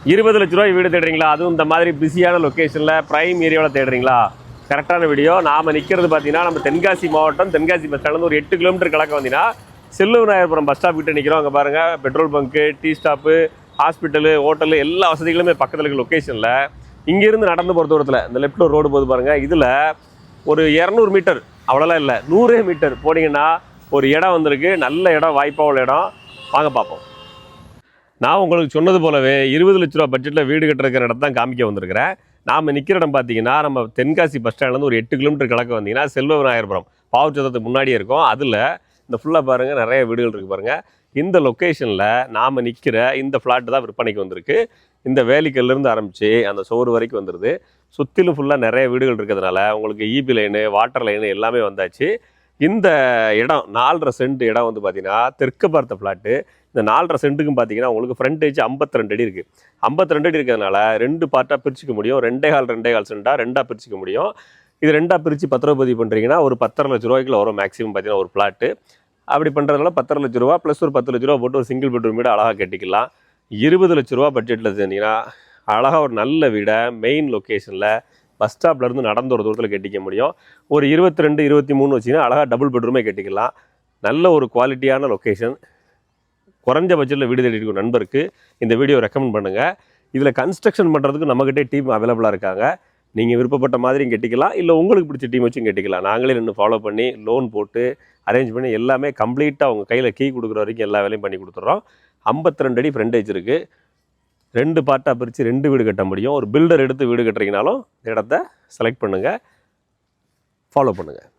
20 லட்ச ரூபாய் வீடு தேடுறீங்களா? அதுவும் இந்த மாதிரி பிஸியான லொக்கேஷனில் ப்ரைம் ஏரியாவில் தேடுறீங்களா? கரெக்டான வீடியோ. நாம் நிற்கிறது பார்த்தீங்கன்னா நம்ம தென்காசி மாவட்டம், தென்காசி பஸ் ஸ்டாண்ட்லேருந்து ஒரு 8 கிலோமீட்டர் கலக்க வந்தீங்கன்னா செல்லுவிநாயகபுரம் பஸ் ஸ்டாப் கிட்ட நிற்கிறோம். அங்கே பாருங்கள், petrol bunk, tea stop, hospital, hotel எல்லா வசதிகளுமே பக்கத்தில் இருக்க லொக்கேஷனில். இங்கேருந்து நடந்து போகிற தூரத்தில் இந்த லெஃப்ட்டில் ரோடு போது பாருங்கள். இதில் ஒரு 200 மீட்டர், அவ்வளோலாம் இல்லை, 100 மீட்டர் போனீங்கன்னா ஒரு இடம் வந்திருக்கு. நல்ல இடம், வாய்ப்பாக உள்ள இடம். வாங்க பார்ப்போம். நான் உங்களுக்கு சொன்னது போலவே 20 லட்ச ரூபா பட்ஜெட்டில் வீடு கட்டுறதுக்கிற இடத்த தான் காமிக்க வந்திருக்கிறேன். நாம் நிற்கிற இடம் பார்த்தீங்கன்னா நம்ம தென்காசி பஸ் ஸ்டாண்ட்லேருந்து ஒரு 8 கிலோமீட்டர் கலக்க வந்தீங்கன்னா செல்வவிநாயகபுரம் பாவச்சத்திரத்துக்கு முன்னாடியே இருக்கும். அதில் இந்த ஃபுல்லாக பாருங்கள், நிறைய வீடுகள் இருக்குது பாருங்கள். இந்த லொக்கேஷனில் நாம் நிற்கிற இந்த ஃப்ளாட்டு தான் விற்பனைக்கு வந்திருக்கு. இந்த வேலிக்கல்லேருந்து ஆரம்பித்து அந்த சோறு வரைக்கும் வந்துடுது. சுற்றிலும் ஃபுல்லாக நிறைய வீடுகள் இருக்கிறதுனால உங்களுக்கு ஈபி லைனு, வாட்டர் லைனு எல்லாமே வந்தாச்சு. இந்த இடம் 4.5 சென்ட் இடம் வந்து பார்த்தீங்கன்னா தெற்கு பார்த்த ஃப்ளாட்டு. இந்த 4.5 சென்ட்டுக்கும் பார்த்தீங்கன்னா உங்களுக்கு ஃப்ரண்டேஜ் 52 அடி இருக்குது. 52 அடி இருக்கிறதுனால 2 பார்ட்டாக பிரிச்சுக்க முடியும். 2.25 சென்ட்டாக 2ஆக பிரிச்சுக்க முடியும். இது 2ஆக பிரித்து பத்திரப்பதிவு பண்ணுறீங்கன்னா ஒரு 10.5 லட்ச ரூபாய்க்குள்ள வரும் மேக்ஸிமம் பார்த்தீங்கன்னா ஒரு ஃப்ளாட்டு. அப்படி பண்ணுறதுனால 10.5 லட்ச ரூபா ப்ளஸ் ஒரு 10 லட்ச ரூபா போட்டு ஒரு சிங்கிள் பெட்ரூம் வீடு அழகாக கட்டிக்கலாம். 20 லட்ச ரூபா பட்ஜெட்டில் செஞ்சீங்கன்னா அழகாக ஒரு நல்ல வீடை மெயின் லொக்கேஷனில் பஸ் ஸ்டாப்லேருந்து நடந்து ஒரு தூரத்தில் கட்டிக்க முடியும். ஒரு 22, 23 வச்சிங்கன்னா அழகாக டபுள் பெட்ரூமே கட்டிக்கலாம். நல்ல ஒரு குவாலிட்டியான லொக்கேஷன். குறைஞ்ச பட்ஜெட்டில் வீடு தேடிட்டு நண்பருக்கு இந்த வீடியோ ரெக்கமெண்ட் பண்ணுங்கள். இதில் கன்ஸ்ட்ரக்ஷன் பண்ணுறதுக்கு நம்மகிட்டே டீம் அவைலபிளாக இருக்காங்க. நீங்கள் விருப்பப்பட்ட மாதிரியும் கட்டிக்கலாம், இல்லை உங்களுக்கு பிடிச்ச டீம் வச்சும் கட்டிக்கலாம். நாங்களே நின்று ஃபாலோ பண்ணி லோன் போட்டு அரேஞ்ச் பண்ணி எல்லாமே கம்ப்ளீட்டாக உங்கள் கையில் கீ கொடுக்குற வரைக்கும் எல்லா வேலையும் பண்ணி கொடுத்துட்றோம். 52 அடி ஃப்ரண்டேஜ் இருக்குது. 2 பார்ட்டாக பிரித்து 2 வீடு கட்ட முடியும். ஒரு பில்டர் எடுத்து வீடு கட்டுறீங்கனாலும் இடத்த செலக்ட் பண்ணுங்கள், ஃபாலோ பண்ணுங்கள்.